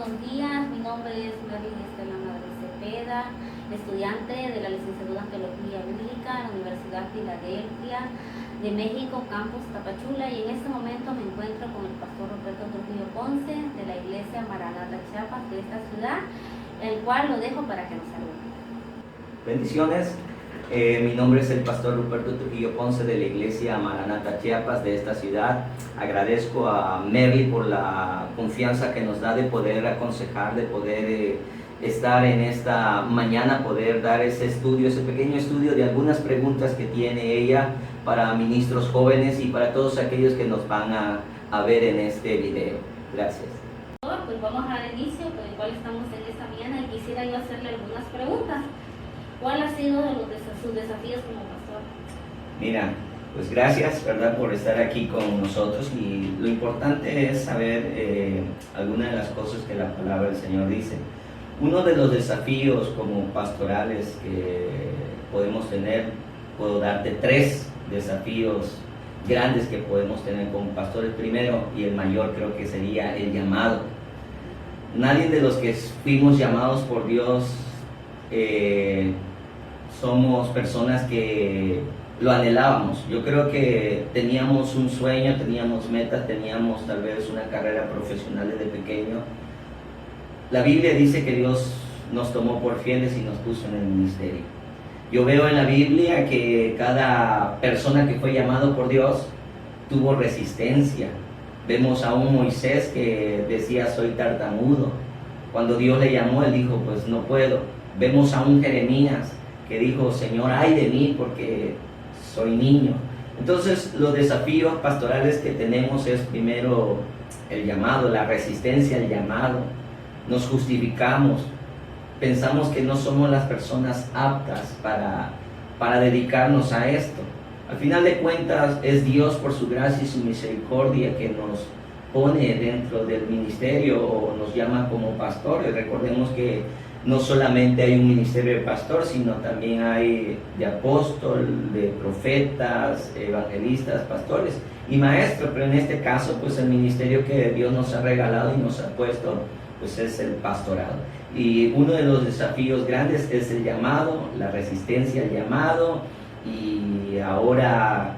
buenos días. Mi nombre es María Estela Madre Cepeda, estudiante de la licenciatura en Teología Bíblica en la Universidad Filadelfia de México, Campus Tapachula, y en este momento me encuentro con el pastor Roberto Trujillo Ponce de la Iglesia Maranata Chiapas de esta ciudad, el cual lo dejo para que nos salude. Bendiciones. Mi nombre es el pastor Ruperto Trujillo Ponce de la Iglesia Maranata Chiapas de esta ciudad. Agradezco a Merly por la confianza que nos da de poder aconsejar, de poder estar en esta mañana, poder dar ese estudio, ese pequeño estudio de algunas preguntas que tiene ella para ministros jóvenes y para todos aquellos que nos van a ver en este video. Gracias. Pues vamos a dar inicio, con el cual estamos en esta mañana, y quisiera yo hacerle algunas preguntas. ¿Cuál ha sido sus desafíos como pastor? Mira, pues gracias, ¿verdad?, por estar aquí con nosotros, y lo importante es saber algunas de las cosas que la palabra del Señor dice. Uno de los desafíos como pastorales que podemos tener, puedo darte 3 desafíos grandes que podemos tener como pastores. Primero, y el mayor, creo que sería el llamado. Nadie de los que fuimos llamados por Dios somos personas que lo anhelábamos. Yo creo que teníamos un sueño, teníamos metas, teníamos tal vez una carrera profesional desde pequeño. La Biblia dice que Dios nos tomó por fieles y nos puso en el ministerio. Yo veo en la Biblia que cada persona que fue llamado por Dios tuvo resistencia. Vemos a un Moisés que decía: soy tartamudo. Cuando Dios le llamó, él dijo: pues no puedo. Vemos a un Jeremías que dijo: Señor, ay de mí porque soy niño. Entonces, los desafíos pastorales que tenemos es primero el llamado, la resistencia al llamado. Nos justificamos, pensamos que no somos las personas aptas para dedicarnos a esto. Al final de cuentas, es Dios por su gracia y su misericordia que nos pone dentro del ministerio o nos llama como pastores. Recordemos que no solamente hay un ministerio de pastor, sino también hay de apóstol, de profetas, evangelistas, pastores y maestros. Pero en este caso, pues el ministerio que Dios nos ha regalado y nos ha puesto, pues es el pastorado. Y uno de los desafíos grandes es el llamado, la resistencia al llamado, y ahora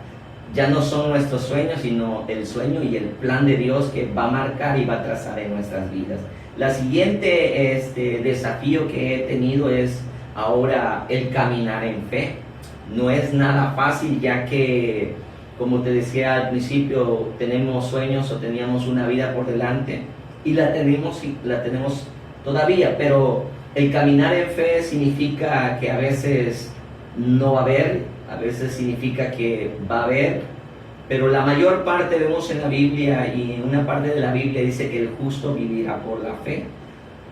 ya no son nuestros sueños, sino el sueño y el plan de Dios que va a marcar y va a trazar en nuestras vidas. La siguiente desafío que he tenido es ahora el caminar en fe. No es nada fácil, ya que, como te decía al principio, tenemos sueños o teníamos una vida por delante y la tenemos todavía, pero el caminar en fe significa que a veces no va a haber, a veces significa que va a haber, pero la mayor parte vemos en la Biblia, y en una parte de la Biblia dice que el justo vivirá por la fe.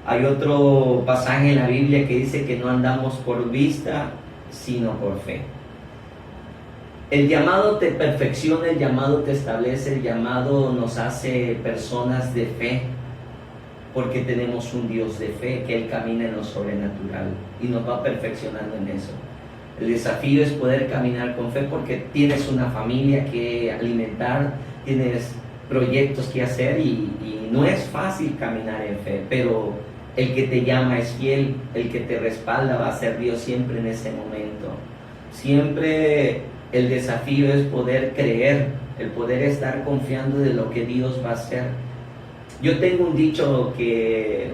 Hay otro pasaje en la Biblia que dice que no andamos por vista, sino por fe. El llamado te perfecciona, el llamado te establece, el llamado nos hace personas de fe, porque tenemos un Dios de fe, que Él camina en lo sobrenatural y nos va perfeccionando en eso. El desafío es poder caminar con fe, porque tienes una familia que alimentar, tienes proyectos que hacer, y no es fácil caminar en fe, pero el que te llama es fiel, el que te respalda va a ser Dios siempre en ese momento. Siempre el desafío es poder creer, el poder estar confiando de lo que Dios va a hacer. Yo tengo un dicho que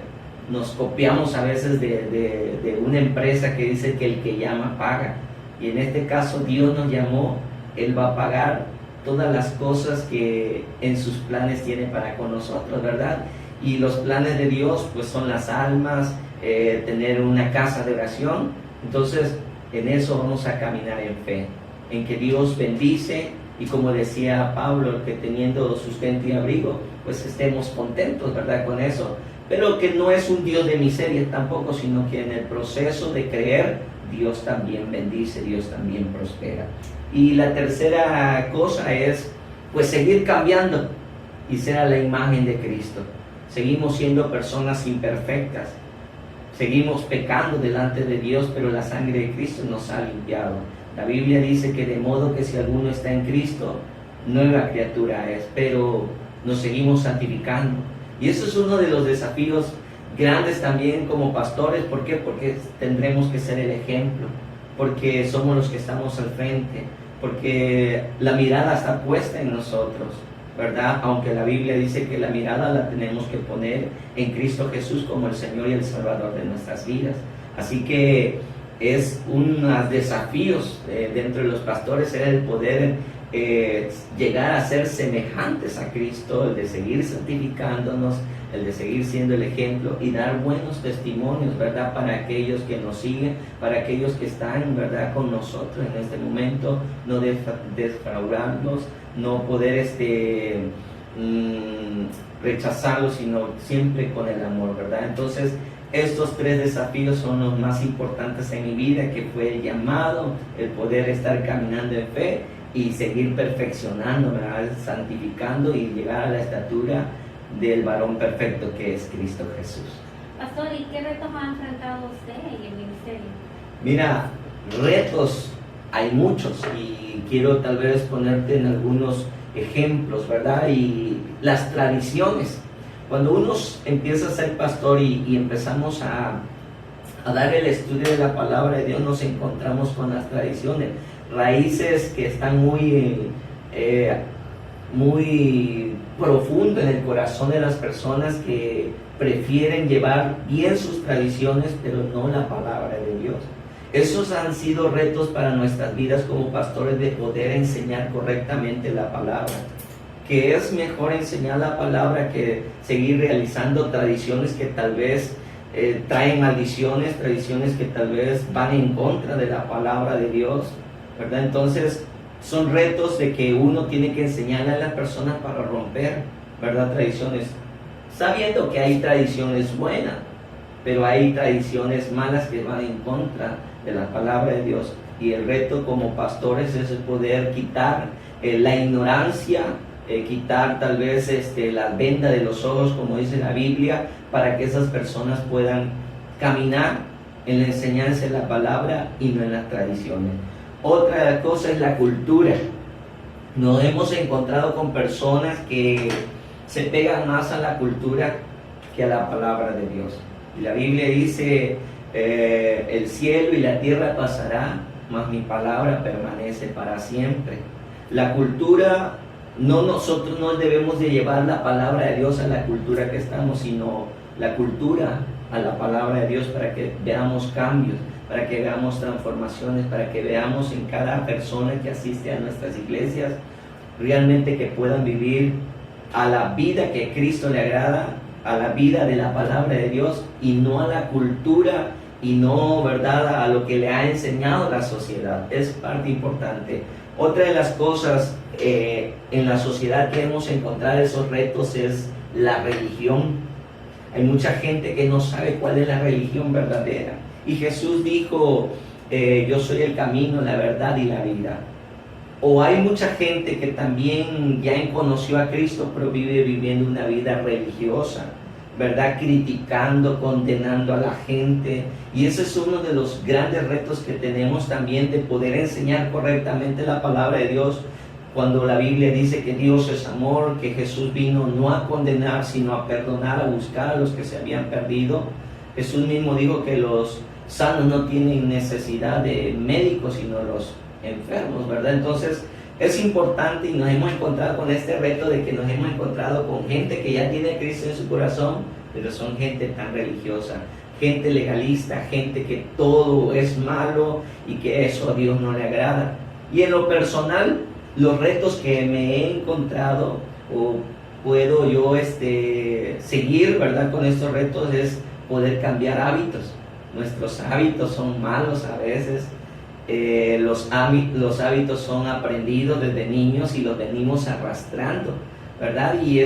nos copiamos a veces de una empresa que dice que el que llama paga, y en este caso Dios nos llamó, Él va a pagar todas las cosas que en sus planes tiene para con nosotros, ¿verdad? Y los planes de Dios pues son las almas, tener una casa de oración. Entonces en eso vamos a caminar en fe, en que Dios bendice, y como decía Pablo, que teniendo sustento y abrigo, pues estemos contentos, ¿verdad?, con eso. Pero que no es un Dios de miseria tampoco, sino que en el proceso de creer, Dios también bendice, Dios también prospera. Y la tercera cosa es, pues, seguir cambiando y ser a la imagen de Cristo. Seguimos siendo personas imperfectas, seguimos pecando delante de Dios, pero la sangre de Cristo nos ha limpiado. La Biblia dice que de modo que si alguno está en Cristo, nueva criatura es, pero nos seguimos santificando. Y eso es uno de los desafíos grandes también como pastores. ¿Por qué? Porque tendremos que ser el ejemplo, porque somos los que estamos al frente, porque la mirada está puesta en nosotros, ¿verdad? Aunque la Biblia dice que la mirada la tenemos que poner en Cristo Jesús como el Señor y el Salvador de nuestras vidas. Así que es unos desafíos dentro de los pastores, era el poder llegar a ser semejantes a Cristo, el de seguir santificándonos, el de seguir siendo el ejemplo y dar buenos testimonios, ¿verdad? Para aquellos que nos siguen, para aquellos que están, ¿verdad?, con nosotros en este momento, no defraudarlos, no poder rechazarlos, sino siempre con el amor, ¿verdad? Entonces, estos 3 desafíos son los más importantes en mi vida, que fue el llamado, el poder estar caminando en fe y seguir perfeccionando, ¿verdad?, santificando y llegar a la estatura del varón perfecto que es Cristo Jesús. Pastor, ¿y qué retos ha enfrentado usted en el ministerio? Mira, retos hay muchos y quiero tal vez ponerte en algunos ejemplos, ¿verdad? Y las tradiciones. Cuando uno empieza a ser pastor y empezamos a dar el estudio de la palabra de Dios, nos encontramos con las tradiciones, raíces que están muy profundo en el corazón de las personas que prefieren llevar bien sus tradiciones, pero no la palabra de Dios. Esos han sido retos para nuestras vidas como pastores, de poder enseñar correctamente la palabra. Que es mejor enseñar la palabra que seguir realizando tradiciones que tal vez traen maldiciones, tradiciones que tal vez van en contra de la palabra de Dios, ¿verdad? Entonces, son retos de que uno tiene que enseñarle a las personas para romper, ¿verdad?, tradiciones, sabiendo que hay tradiciones buenas, pero hay tradiciones malas que van en contra de la palabra de Dios. Y el reto como pastores es el poder quitar la ignorancia, quitar tal vez la venda de los ojos, como dice la Biblia, para que esas personas puedan caminar en la enseñanza de la palabra y no en las tradiciones. Otra cosa es la cultura. Nos hemos encontrado con personas que se pegan más a la cultura que a la palabra de Dios. Y la Biblia dice, el cielo y la tierra pasará, mas mi palabra permanece para siempre. La cultura, nosotros no debemos de llevar la palabra de Dios a la cultura que estamos, sino la cultura a la palabra de Dios, para que veamos cambios, para que veamos transformaciones, para que veamos en cada persona que asiste a nuestras iglesias realmente que puedan vivir a la vida que Cristo le agrada, a la vida de la palabra de Dios, y no a la cultura y no, ¿verdad?, a lo que le ha enseñado la sociedad. Es parte importante. Otra de las cosas en la sociedad que hemos encontrado esos retos es la religión. Hay mucha gente que no sabe cuál es la religión verdadera. Y Jesús dijo, yo soy el camino, la verdad y la vida. O hay mucha gente que también ya conoció a Cristo, pero vive viviendo una vida religiosa, ¿verdad? Criticando, condenando a la gente. Y ese es uno de los grandes retos que tenemos también, de poder enseñar correctamente la palabra de Dios. Cuando la Biblia dice que Dios es amor, que Jesús vino no a condenar, sino a perdonar, a buscar a los que se habían perdido. Jesús mismo dijo que los sanos no tienen necesidad de médicos, sino los enfermos, ¿verdad? Entonces es importante, y nos hemos encontrado con este reto de que nos hemos encontrado con gente que ya tiene a Cristo en su corazón, pero son gente tan religiosa, gente legalista, gente que todo es malo y que eso a Dios no le agrada. Y en lo personal, los retos que me he encontrado, o puedo yo seguir, ¿verdad?, con estos retos, es poder cambiar hábitos. Nuestros hábitos son malos a veces. Los hábitos son aprendidos desde niños y los venimos arrastrando, ¿verdad? Y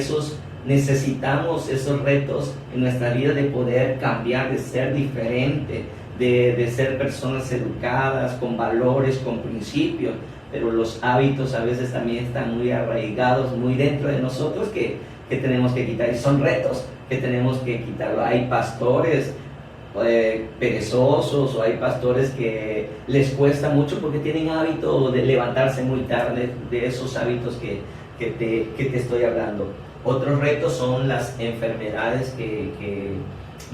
necesitamos esos retos en nuestra vida, de poder cambiar, de ser diferente, de ser personas educadas, con valores, con principios. Pero los hábitos a veces también están muy arraigados, muy dentro de nosotros, que tenemos que quitar, y son retos que tenemos que quitarlo. Hay pastores perezosos, o hay pastores que les cuesta mucho porque tienen hábito de levantarse muy tarde, de esos hábitos que te estoy hablando. Otros retos son las enfermedades que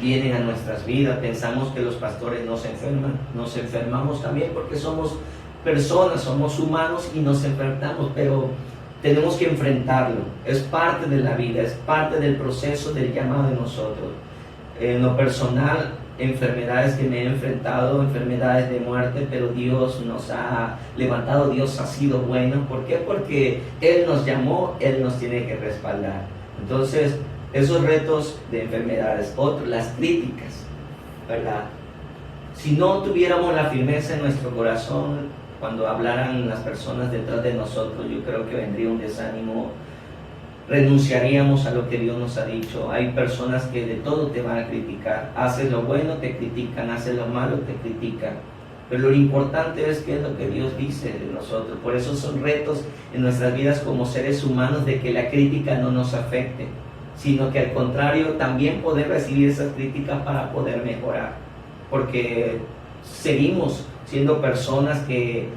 vienen a nuestras vidas. Pensamos que los pastores no se enferman, nos enfermamos también porque somos personas, somos humanos y nos enfermamos, pero tenemos que enfrentarlo. Es parte de la vida, es parte del proceso del llamado de nosotros. En lo personal, enfermedades que me he enfrentado, enfermedades de muerte, pero Dios nos ha levantado, Dios ha sido bueno. ¿Por qué? Porque Él nos llamó, Él nos tiene que respaldar. Entonces, esos retos de enfermedades, otros, las críticas, ¿verdad? Si no tuviéramos la firmeza en nuestro corazón, cuando hablaran las personas detrás de nosotros, yo creo que vendría un desánimo, renunciaríamos a lo que Dios nos ha dicho. Hay personas que de todo te van a criticar. Haces lo bueno, te critican; haces lo malo, te critican. Pero lo importante es qué es lo que Dios dice de nosotros. Por eso son retos en nuestras vidas como seres humanos, de que la crítica no nos afecte, sino que al contrario, también poder recibir esas críticas para poder mejorar. Porque seguimos siendo personas que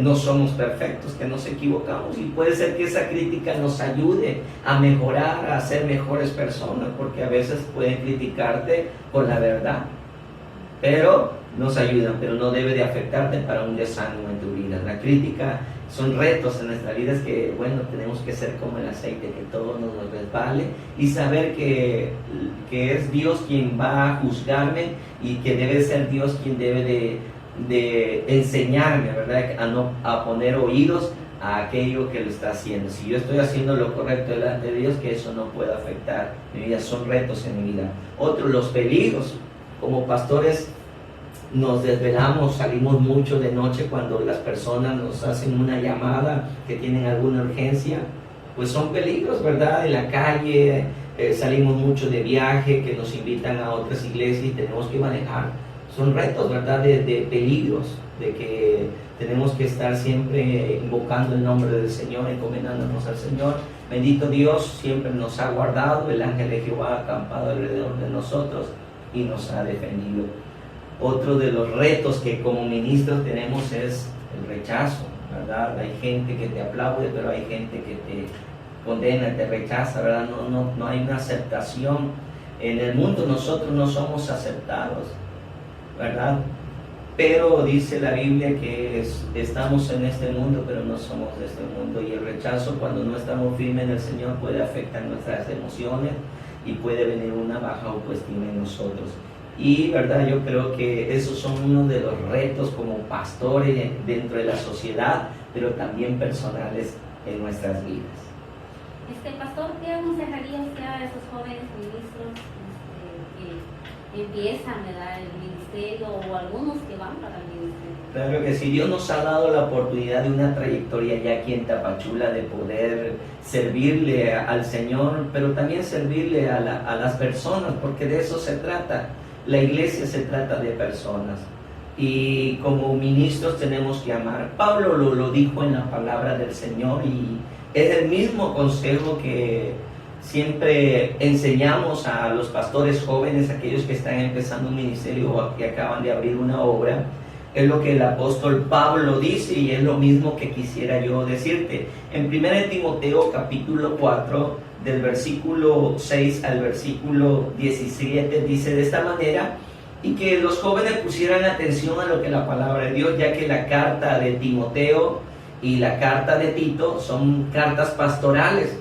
no somos perfectos, que nos equivocamos, y puede ser que esa crítica nos ayude a mejorar, a ser mejores personas, porque a veces pueden criticarte con la verdad, pero nos ayudan, pero no debe de afectarte para un desánimo en tu vida. La crítica son retos en nuestra vida, es que, bueno, tenemos que ser como el aceite, que todo nos resbale, y saber que es Dios quien va a juzgarme, y que debe ser Dios quien debe de enseñarme, ¿verdad? A poner oídos a aquello que lo está haciendo. Si yo estoy haciendo lo correcto delante de Dios, que eso no pueda afectar mi vida. Son retos en mi vida. Otro, los peligros. Como pastores nos desvelamos, salimos mucho de noche cuando las personas nos hacen una llamada, que tienen alguna urgencia. Pues son peligros, ¿verdad? En la calle, salimos mucho de viaje, que nos invitan a otras iglesias y tenemos que manejar. Son retos, ¿verdad? De peligros, de que tenemos que estar siempre invocando el nombre del Señor, encomendándonos al Señor. Bendito Dios, siempre nos ha guardado, el ángel de Jehová ha acampado alrededor de nosotros y nos ha defendido. Otro de los retos que como ministros tenemos es el rechazo, ¿verdad? Hay gente que te aplaude, pero hay gente que te condena, te rechaza, ¿verdad? No hay una aceptación. En el mundo nosotros no somos aceptados, ¿verdad? Pero dice la Biblia que estamos en este mundo, pero no somos de este mundo. Y el rechazo, cuando no estamos firmes en el Señor, puede afectar nuestras emociones y puede venir una baja autoestima en nosotros. Y, ¿verdad? Yo creo que esos son uno de los retos como pastores dentro de la sociedad, pero también personales en nuestras vidas. Pastor, ¿qué aconsejaría usted a esos jóvenes ministros que empiezan, ¿verdad?, el ministerio, o algunos que van para el ministerio? Claro que sí, Dios nos ha dado la oportunidad de una trayectoria ya aquí en Tapachula, de poder servirle al Señor, pero también servirle a las personas, porque de eso se trata. La iglesia se trata de personas, y como ministros tenemos que amar. Pablo lo dijo en la palabra del Señor, y es el mismo consejo que siempre enseñamos a los pastores jóvenes, aquellos que están empezando un ministerio o que acaban de abrir una obra. Es lo que el apóstol Pablo dice, y es lo mismo que quisiera yo decirte. En 1 Timoteo capítulo 4, del versículo 6 al versículo 17, dice de esta manera: y que los jóvenes pusieran atención a lo que la palabra de Dios, ya que la carta de Timoteo y la carta de Tito son cartas pastorales.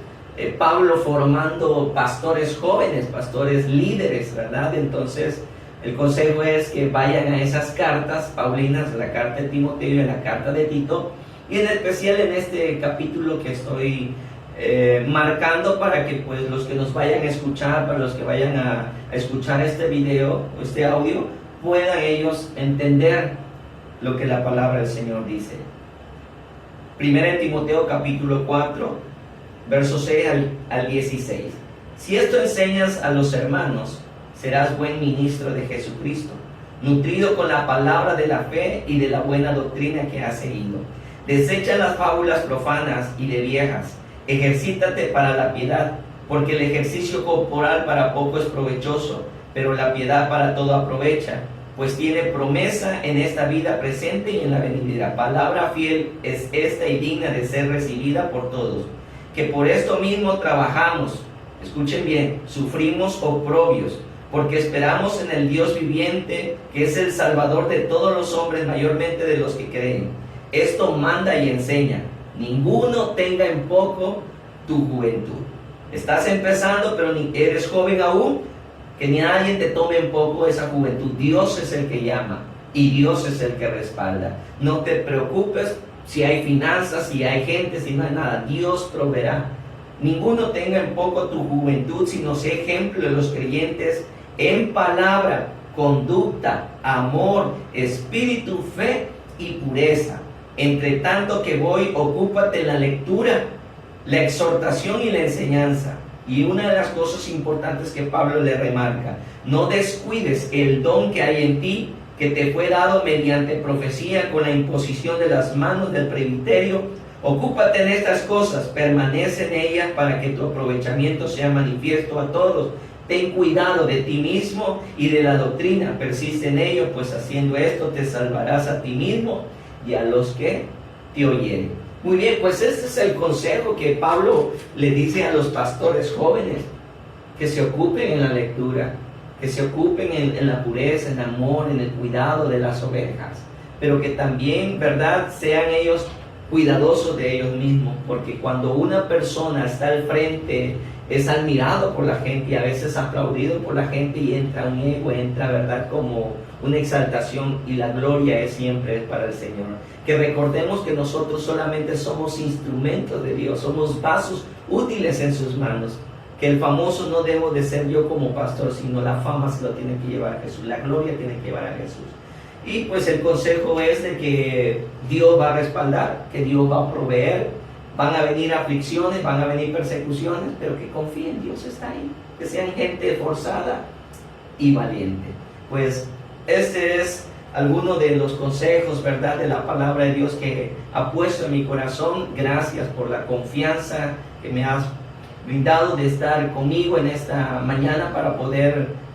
Pablo formando pastores jóvenes, pastores líderes, ¿verdad? Entonces el consejo es que vayan a esas cartas paulinas, la carta de Timoteo y la carta de Tito, y en especial en este capítulo que estoy marcando, para que pues los que nos vayan a escuchar, para los que vayan a escuchar este video, este audio, puedan ellos entender lo que la palabra del Señor dice. 1 Timoteo capítulo 4, versos 6 al 16. Si esto enseñas a los hermanos, serás buen ministro de Jesucristo, nutrido con la palabra de la fe y de la buena doctrina que has seguido. Desecha las fábulas profanas y de viejas, ejercítate para la piedad, porque el ejercicio corporal para poco es provechoso, pero la piedad para todo aprovecha, pues tiene promesa en esta vida presente y en la venidera. Palabra fiel es esta y digna de ser recibida por todos, que por esto mismo trabajamos, escuchen bien, sufrimos oprobios, porque esperamos en el Dios viviente, que es el Salvador de todos los hombres, mayormente de los que creen. Esto manda y enseña: ninguno tenga en poco tu juventud. Estás empezando, pero ni eres joven aún, que ni nadie te tome en poco esa juventud. Dios es el que llama y Dios es el que respalda. No te preocupes si hay finanzas, si hay gente, si no hay nada. Dios proveerá. Ninguno tenga en poco tu juventud, sino sea ejemplo de los creyentes en palabra, conducta, amor, espíritu, fe y pureza. Entre tanto que voy, ocúpate en la lectura, la exhortación y la enseñanza. Y una de las cosas importantes que Pablo le remarca: no descuides el don que hay en ti, que te fue dado mediante profecía con la imposición de las manos del presbiterio. Ocúpate en estas cosas, permanece en ellas para que tu aprovechamiento sea manifiesto a todos. Ten cuidado de ti mismo y de la doctrina, persiste en ello, pues haciendo esto te salvarás a ti mismo y a los que te oyeren. Muy bien, pues este es el consejo que Pablo le dice a los pastores jóvenes: que se ocupen en la lectura, que se ocupen en la pureza, en el amor, en el cuidado de las ovejas, pero que también, ¿verdad?, sean ellos cuidadosos de ellos mismos, porque cuando una persona está al frente, es admirado por la gente y a veces aplaudido por la gente, y entra un ego, entra, ¿verdad?, como una exaltación, y la gloria es siempre para el Señor. Que recordemos que nosotros solamente somos instrumentos de Dios, somos vasos útiles en sus manos, que el famoso no debo de ser yo como pastor, sino la fama se lo tiene que llevar a Jesús, la gloria tiene que llevar a Jesús. Y pues el consejo es de que Dios va a respaldar, que Dios va a proveer. Van a venir aflicciones, van a venir persecuciones, pero que confíen, Dios está ahí. Que sean gente esforzada y valiente. Pues este es alguno de los consejos, ¿verdad?, de la palabra de Dios que ha puesto en mi corazón. Gracias por la confianza que me has brindado de estar conmigo en esta mañana para poder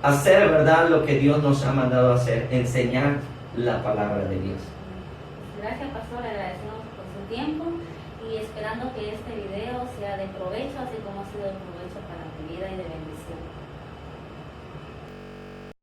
hacer, ¿verdad?, lo que Dios nos ha mandado a hacer: enseñar la palabra de Dios. Gracias, pastor, agradecemos por su tiempo y esperando que este video sea de provecho, así como ha sido de provecho para tu vida y de bendición.